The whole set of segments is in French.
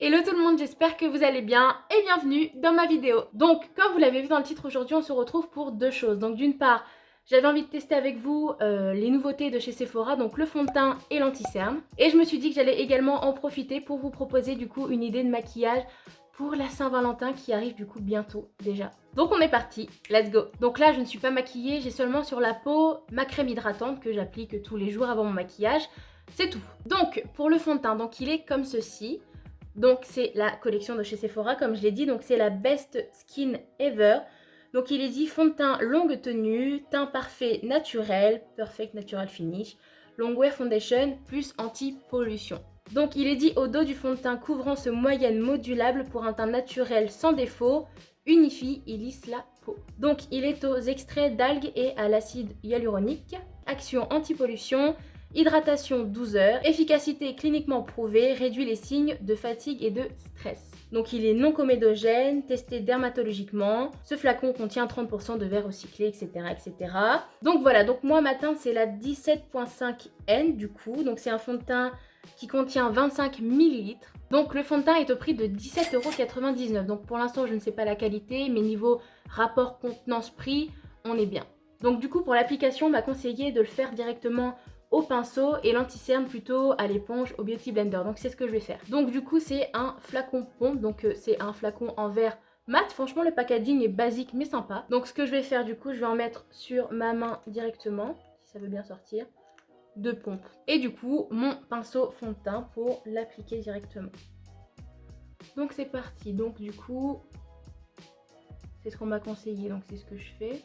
Hello tout le monde, j'espère que vous allez bien et bienvenue dans ma vidéo. Donc comme vous l'avez vu dans le titre, aujourd'hui on se retrouve pour deux choses. Donc d'une part, j'avais envie de tester avec vous les nouveautés de chez Sephora, donc le fond de teint et l'anti-cerne. Et je me suis dit que j'allais également en profiter pour vous proposer du coup une idée de maquillage pour la Saint-Valentin qui arrive du coup bientôt déjà. Donc on est parti, let's go. Donc là je ne suis pas maquillée, j'ai seulement sur la peau ma crème hydratante que j'applique tous les jours avant mon maquillage. C'est tout. Donc pour le fond de teint, donc il est comme ceci. Donc c'est la collection de chez Sephora, comme je l'ai dit, donc c'est la Best Skin Ever. Donc il est dit fond de teint longue tenue, teint parfait naturel, perfect natural finish, longwear foundation plus anti-pollution. Donc il est dit au dos du fond de teint couvrance moyenne modulable pour un teint naturel sans défaut, unifie et lisse la peau. Donc il est aux extraits d'algues et à l'acide hyaluronique, action anti-pollution, hydratation 12 heures, efficacité cliniquement prouvée, réduit les signes de fatigue et de stress. Donc il est non comédogène, testé dermatologiquement. Ce flacon contient 30% de verre recyclé, etc., etc. Donc voilà, donc moi ma teinte c'est la 17.5N du coup. Donc c'est un fond de teint qui contient 25 ml. Donc le fond de teint est au prix de 17,99 €. Donc pour l'instant je ne sais pas la qualité, mais niveau rapport contenance-prix, on est bien. Donc du coup pour l'application, on m'a conseillé de le faire directement au pinceau et l'anti-cerne plutôt à l'éponge au Beauty Blender. Donc c'est ce que je vais faire. Donc du coup c'est un flacon pompe, donc c'est un flacon en verre mat. Franchement le packaging est basique mais sympa. Donc ce que je vais faire du coup, je vais en mettre sur ma main directement, si ça veut bien sortir, de pompe. Et du coup mon pinceau fond de teint pour l'appliquer directement. Donc c'est parti. Donc du coup c'est ce qu'on m'a conseillé, donc c'est ce que je fais.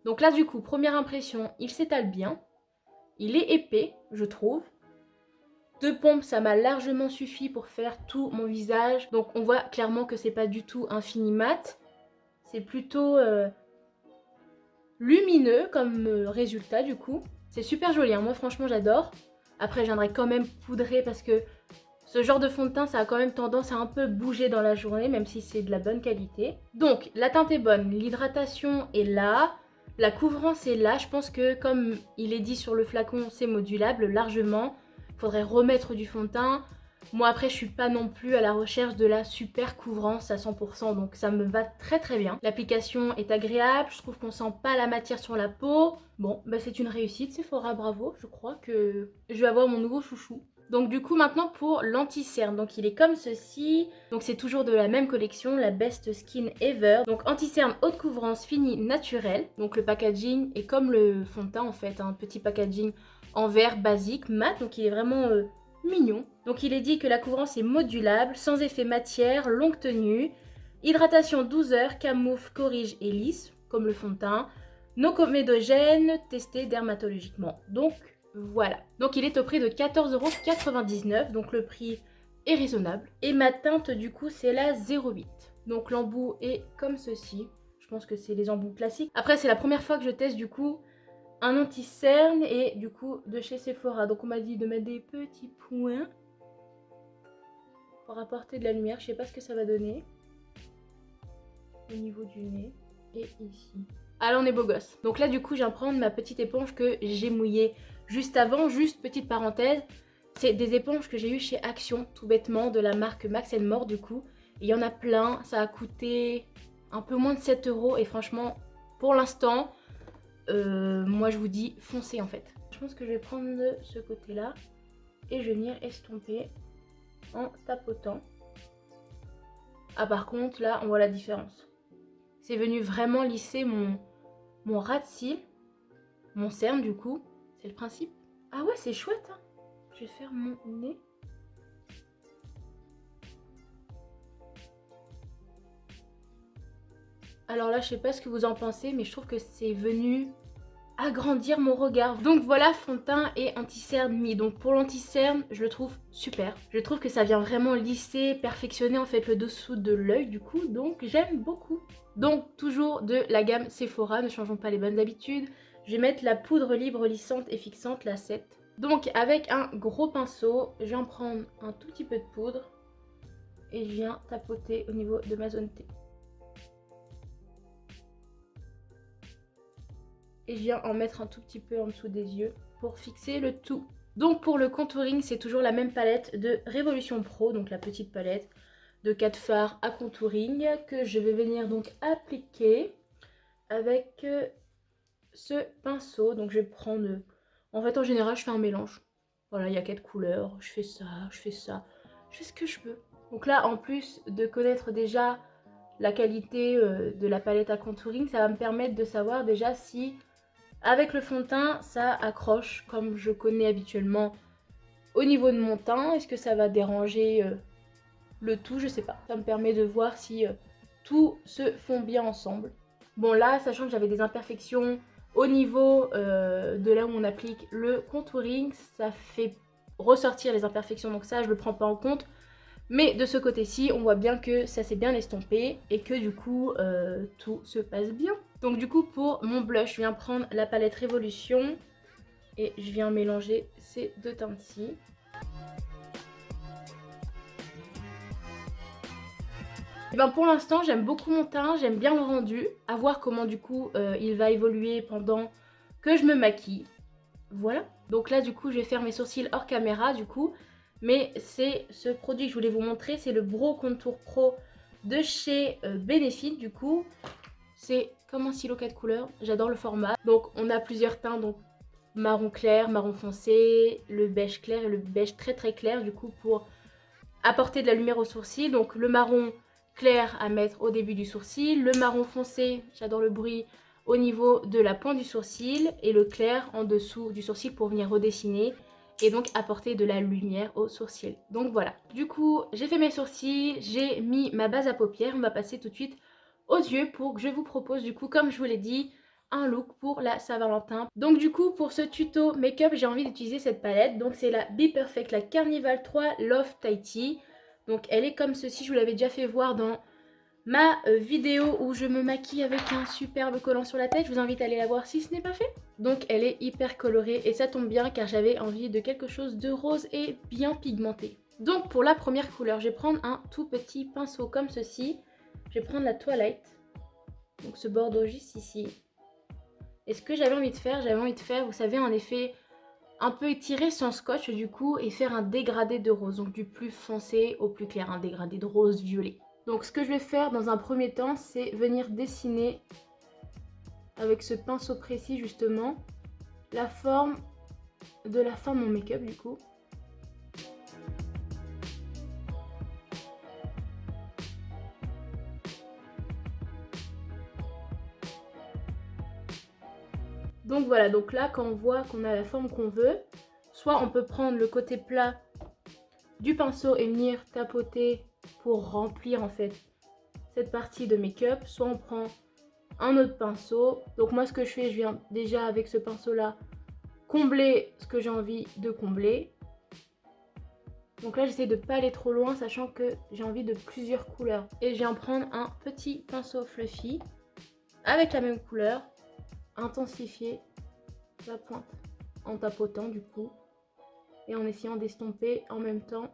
Donc là du coup, première impression, il s'étale bien. Il est épais, je trouve. Deux pompes, ça m'a largement suffi pour faire tout mon visage. Donc on voit clairement que c'est pas du tout un fini mat. C'est plutôt lumineux comme résultat du coup. C'est super joli, hein. Moi franchement j'adore. Après je viendrai quand même poudrer parce que ce genre de fond de teint ça a quand même tendance à un peu bouger dans la journée, même si c'est de la bonne qualité. Donc la teinte est bonne, l'hydratation est là. La couvrance est là, je pense que comme il est dit sur le flacon, c'est modulable largement. Il faudrait remettre du fond de teint. Moi après je suis pas non plus à la recherche de la super couvrance à 100%, donc ça me va très très bien. L'application est agréable, je trouve qu'on sent pas la matière sur la peau. Bon, bah c'est une réussite, Sephora, bravo, je crois que je vais avoir mon nouveau chouchou. Donc du coup maintenant pour l'anti-cerne, donc il est comme ceci, donc c'est toujours de la même collection, la Best Skin Ever. Donc anti-cerne haute couvrance fini naturel, donc le packaging est comme le fond de teint en fait, un petit packaging en verre basique, mat, donc il est vraiment mignon. Donc il est dit que la couvrance est modulable, sans effet matière, longue tenue, hydratation 12 heures, camoufle, corrige et lisse, comme le fond de teint, non comédogène, testé dermatologiquement. Donc voilà. Donc il est au prix de 14,99 €, donc le prix est raisonnable. Et ma teinte du coup c'est la 08. Donc l'embout est comme ceci. Je pense que c'est les embouts classiques. Après c'est la première fois que je teste du coup un anti-cerne et du coup de chez Sephora. Donc on m'a dit de mettre des petits points pour apporter de la lumière. Je sais pas ce que ça va donner au niveau du nez et ici. Ah là on est beau gosse. Donc là du coup je viens prendre ma petite éponge que j'ai mouillée juste avant. Juste petite parenthèse, c'est des éponges que j'ai eues chez Action tout bêtement de la marque Max More du coup. Il y en a plein, ça a coûté un peu moins de 7 € et franchement pour l'instant moi je vous dis foncez en fait. Je pense que je vais prendre de ce côté là et je vais venir estomper en tapotant. Ah par contre là on voit la différence. C'est venu vraiment lisser mon ras de cils, mon cerne du coup. C'est le principe. Ah ouais c'est chouette hein. Je vais faire mon nez. Alors là je sais pas ce que vous en pensez mais je trouve que c'est venu agrandir mon regard. Donc voilà, fond de teint et anti-cerne mis. Donc pour l'anti-cerne, je le trouve super. Je trouve que ça vient vraiment lisser, perfectionner en fait le dessous de l'œil du coup. Donc j'aime beaucoup. Donc toujours de la gamme Sephora, ne changeons pas les bonnes habitudes. Je vais mettre la poudre libre lissante et fixante, la 7. Donc avec un gros pinceau, je vais en prendre un tout petit peu de poudre. et je viens tapoter au niveau de ma zone T. Et je viens en mettre un tout petit peu en dessous des yeux pour fixer le tout. Donc pour le contouring, c'est toujours la même palette de Révolution Pro, donc la petite palette de 4 fards à contouring que je vais venir donc appliquer avec ce pinceau. Donc je vais prendre, en fait en général je fais un mélange. Voilà, il y a 4 couleurs, je fais ça, je fais ça, je fais ce que je veux. Donc là, en plus de connaître déjà la qualité de la palette à contouring, ça va me permettre de savoir déjà si avec le fond de teint ça accroche comme je connais habituellement au niveau de mon teint. Est-ce que ça va déranger le tout? Je sais pas. Ça me permet de voir si tout se fond bien ensemble. Bon là, sachant que j'avais des imperfections au niveau de là où on applique le contouring, ça fait ressortir les imperfections, donc ça je le prends pas en compte. Mais de ce côté-ci, on voit bien que ça s'est bien estompé et que du coup, tout se passe bien. Donc du coup, pour mon blush, je viens prendre la palette Révolution et je viens mélanger ces deux teintes-ci. Et ben pour l'instant, j'aime beaucoup mon teint, j'aime bien le rendu. À voir comment du coup il va évoluer pendant que je me maquille. Voilà. Donc là du coup, je vais faire mes sourcils hors caméra du coup. Mais c'est ce produit que je voulais vous montrer, c'est le Brow Contour Pro de chez Benefit du coup. C'est comme un stylo 4 couleurs, j'adore le format. Donc on a plusieurs teints, donc marron clair, marron foncé, le beige clair et le beige très très clair du coup pour apporter de la lumière au sourcil. Donc le marron clair à mettre au début du sourcil, le marron foncé, j'adore le bruit, au niveau de la pointe du sourcil et le clair en dessous du sourcil pour venir redessiner et donc apporter de la lumière au sourcil. Donc voilà, du coup j'ai fait mes sourcils, j'ai mis ma base à paupières, on va passer tout de suite aux yeux pour que je vous propose du coup, comme je vous l'ai dit, un look pour la Saint-Valentin. Donc du coup pour ce tuto make-up j'ai envie d'utiliser cette palette, donc c'est la Be Perfect, la Carnival 3 Love Tighty. Donc elle est comme ceci, je vous l'avais déjà fait voir dans ma vidéo où je me maquille avec un superbe collant sur la tête. Je vous invite à aller la voir si ce n'est pas fait. Donc elle est hyper colorée et ça tombe bien car j'avais envie de quelque chose de rose et bien pigmenté. Donc pour la première couleur, je vais prendre un tout petit pinceau comme ceci. Je vais prendre la Twilight, donc ce bordeaux juste ici. Et ce que j'avais envie de faire, vous savez, un effet un peu étiré sans scotch du coup et faire un dégradé de rose, donc du plus foncé au plus clair, un dégradé de rose violet. Donc ce que je vais faire dans un premier temps, c'est venir dessiner avec ce pinceau précis justement la forme de la fin de mon make-up du coup. Donc voilà, donc là quand on voit qu'on a la forme qu'on veut, soit on peut prendre le côté plat du pinceau et venir tapoter pour remplir en fait cette partie de make-up, soit on prend un autre pinceau. Donc moi ce que je fais, je viens déjà avec ce pinceau là combler ce que j'ai envie de combler. Donc là j'essaie de pas aller trop loin sachant que j'ai envie de plusieurs couleurs. Et je viens prendre un petit pinceau fluffy avec la même couleur, intensifier la pointe en tapotant du coup et en essayant d'estomper en même temps.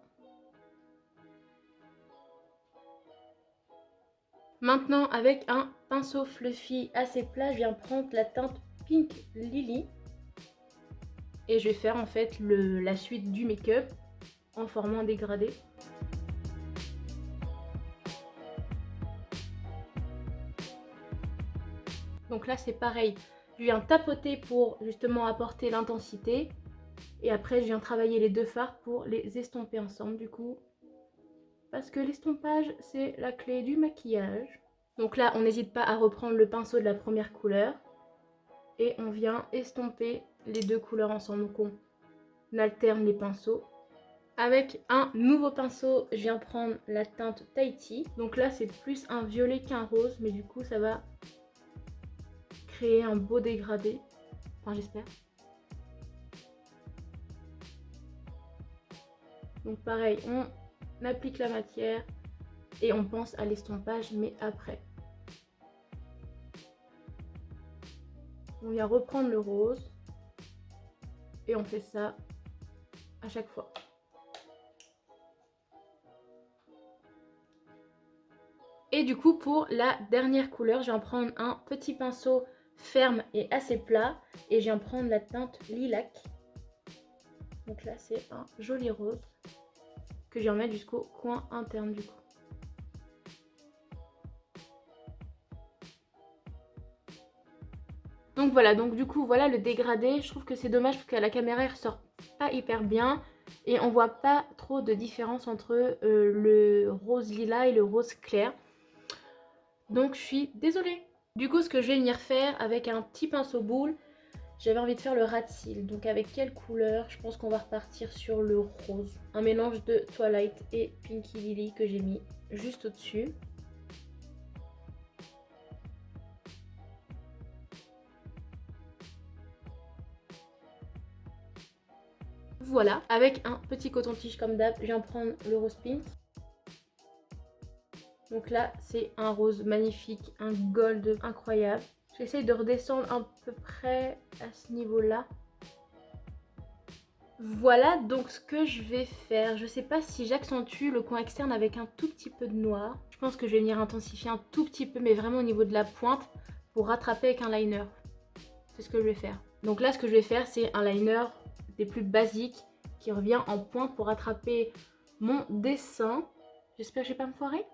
Maintenant avec un pinceau fluffy assez plat, je viens prendre la teinte Pink Lily et je vais faire en fait la suite du make-up en formant un dégradé. Donc là c'est pareil, je viens tapoter pour justement apporter l'intensité et après je viens travailler les deux fards pour les estomper ensemble du coup. Parce que l'estompage c'est la clé du maquillage. Donc là on n'hésite pas à reprendre le pinceau de la première couleur et on vient estomper les deux couleurs ensemble. Donc on alterne les pinceaux. Avec un nouveau pinceau, je viens prendre la teinte Tahiti. Donc là c'est plus un violet qu'un rose, mais du coup ça va créer un beau dégradé, enfin j'espère. Donc pareil, on applique la matière et on pense à l'estompage mais après. On vient reprendre le rose et on fait ça à chaque fois. Et du coup pour la dernière couleur, je vais en prendre un petit pinceau ferme et assez plat. Et je vais en prendre la teinte lilac. Donc là c'est un joli rose que je vais en mettre jusqu'au coin interne du coup. Donc voilà, donc du coup voilà le dégradé. Je trouve que c'est dommage parce qu'à la caméra il ressort pas hyper bien. Et on voit pas trop de différence entre le rose lilas et le rose clair. Donc je suis désolée. Du coup ce que je vais venir faire avec un petit pinceau boule, j'avais envie de faire le rat de cils. Donc avec quelle couleur? Je pense qu'on va repartir sur le rose. Un mélange de Twilight et Pinky Lily que j'ai mis juste au-dessus. Voilà, avec un petit coton-tige comme d'hab, je vais en prendre le rose pink. Donc là, c'est un rose magnifique, un gold incroyable. J'essaye de redescendre à peu près à ce niveau-là. Voilà donc ce que je vais faire. Je sais pas si j'accentue le coin externe avec un tout petit peu de noir. Je pense que je vais venir intensifier un tout petit peu, mais vraiment au niveau de la pointe, pour rattraper avec un liner. C'est ce que je vais faire. Donc là, ce que je vais faire, c'est un liner des plus basiques qui revient en pointe pour rattraper mon dessin. J'espère que je vais pas me foirer.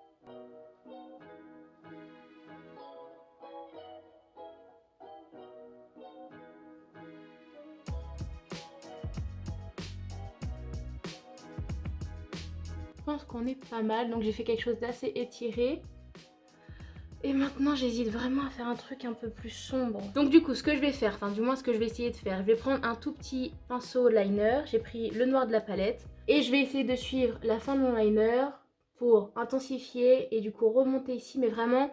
Je pense qu'on est pas mal, donc j'ai fait quelque chose d'assez étiré. Et maintenant j'hésite vraiment à faire un truc un peu plus sombre. Donc du coup ce que je vais faire, enfin du moins ce que je vais essayer de faire, je vais prendre un tout petit pinceau liner, j'ai pris le noir de la palette. Et je vais essayer de suivre la fin de mon liner pour intensifier et du coup remonter ici, mais vraiment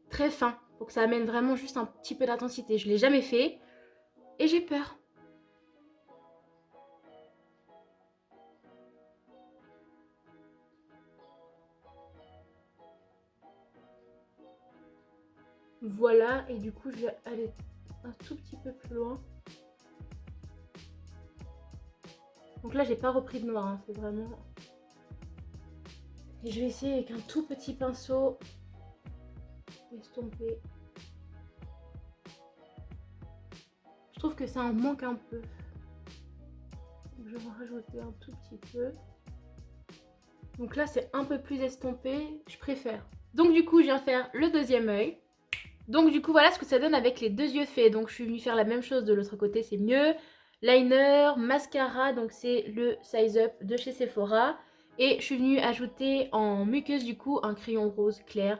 très fin. Pour que ça amène vraiment juste un petit peu d'intensité. Je ne l'ai jamais fait et j'ai peur. Voilà, et du coup je vais aller un tout petit peu plus loin. Donc là j'ai pas repris de noir, hein, c'est vraiment... Et je vais essayer avec un tout petit pinceau estomper. Je trouve que ça en manque un peu. Donc je vais rajouter un tout petit peu. Donc là c'est un peu plus estompé, je préfère. Donc du coup je viens faire le deuxième œil. Donc du coup voilà ce que ça donne avec les deux yeux faits. Donc je suis venue faire la même chose de l'autre côté, c'est mieux. Liner, mascara, donc c'est le Size Up de chez Sephora. Et je suis venue ajouter en muqueuse du coup un crayon rose clair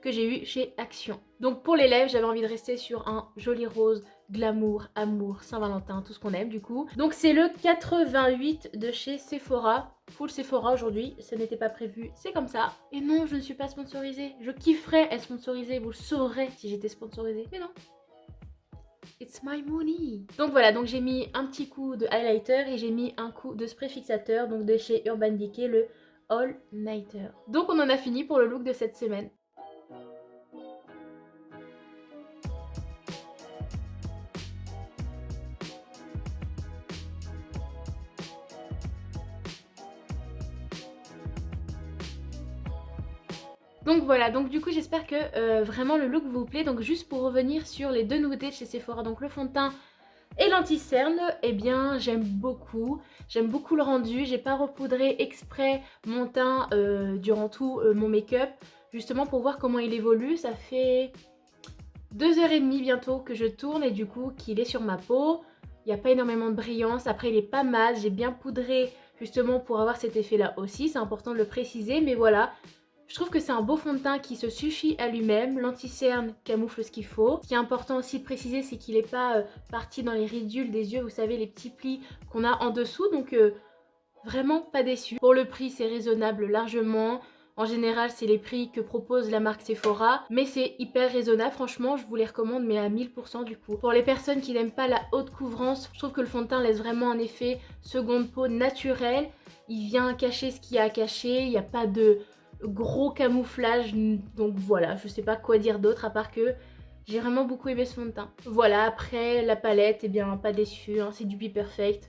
que j'ai eu chez Action. Donc pour les lèvres, j'avais envie de rester sur un joli rose, glamour, amour, Saint-Valentin, tout ce qu'on aime du coup. Donc c'est le 88 de chez Sephora. Full Sephora aujourd'hui, ça n'était pas prévu, c'est comme ça. Et non, je ne suis pas sponsorisée. Je kifferais être sponsorisée, vous le saurez si j'étais sponsorisée. Mais non. It's my money. Donc voilà, donc j'ai mis un petit coup de highlighter et j'ai mis un coup de spray fixateur, donc de chez Urban Decay, le All Nighter. Donc on en a fini pour le look de cette semaine. Donc voilà, donc du coup j'espère que vraiment le look vous plaît. Donc juste pour revenir sur les deux nouveautés de chez Sephora, donc le fond de teint et l'anti-cerne, eh bien j'aime beaucoup le rendu. J'ai pas repoudré exprès mon teint durant tout mon make-up, justement pour voir comment il évolue. Ça fait 2h30 bientôt que je tourne et du coup qu'il est sur ma peau. Il n'y a pas énormément de brillance, après il est pas mal, j'ai bien poudré justement pour avoir cet effet là aussi, c'est important de le préciser, mais voilà. Je trouve que c'est un beau fond de teint qui se suffit à lui-même, l'anti-cerne camoufle ce qu'il faut. Ce qui est important aussi de préciser, c'est qu'il n'est pas parti dans les ridules des yeux, vous savez, les petits plis qu'on a en dessous, donc vraiment pas déçu. Pour le prix, c'est raisonnable largement. En général, c'est les prix que propose la marque Sephora, mais c'est hyper raisonnable, franchement, je vous les recommande, mais à 1000% du coup. Pour les personnes qui n'aiment pas la haute couvrance, je trouve que le fond de teint laisse vraiment un effet seconde peau naturel. Il vient cacher ce qu'il y a à cacher, il n'y a pas de gros camouflage, donc voilà, je sais pas quoi dire d'autre à part que j'ai vraiment beaucoup aimé ce fond de teint. Voilà, après la palette, eh bien pas déçue, hein, c'est du Be Perfect.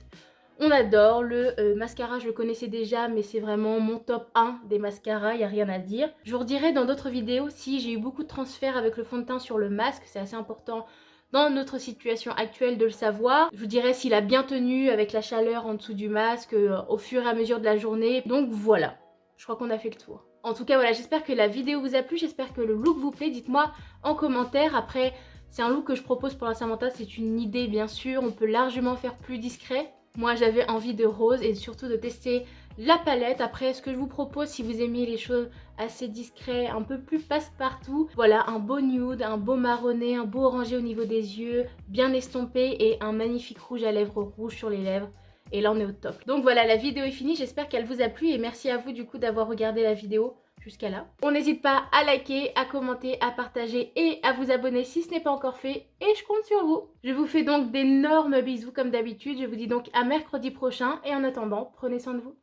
On adore. Le mascara, je le connaissais déjà, mais c'est vraiment mon top 1 des mascaras, il n'y a rien à dire. Je vous redirai dans d'autres vidéos si j'ai eu beaucoup de transferts avec le fond de teint sur le masque, c'est assez important dans notre situation actuelle de le savoir. Je vous dirai s'il a bien tenu avec la chaleur en dessous du masque au fur et à mesure de la journée. Donc voilà, je crois qu'on a fait le tour. En tout cas voilà, j'espère que la vidéo vous a plu, j'espère que le look vous plaît. Dites-moi en commentaire. Après, c'est un look que je propose pour la Saint-Valentin, c'est une idée bien sûr, on peut largement faire plus discret. Moi j'avais envie de rose et surtout de tester la palette. Après, ce que je vous propose, si vous aimez les choses assez discrets, un peu plus passe-partout, voilà, un beau nude, un beau marronné, un beau orangé au niveau des yeux, bien estompé et un magnifique rouge à lèvres rouge sur les lèvres. Et là on est au top. Donc voilà, la vidéo est finie, j'espère qu'elle vous a plu et merci à vous du coup d'avoir regardé la vidéo jusqu'à là. On n'hésite pas à liker, à commenter, à partager et à vous abonner si ce n'est pas encore fait et je compte sur vous. Je vous fais donc d'énormes bisous comme d'habitude, je vous dis donc à mercredi prochain et en attendant, prenez soin de vous.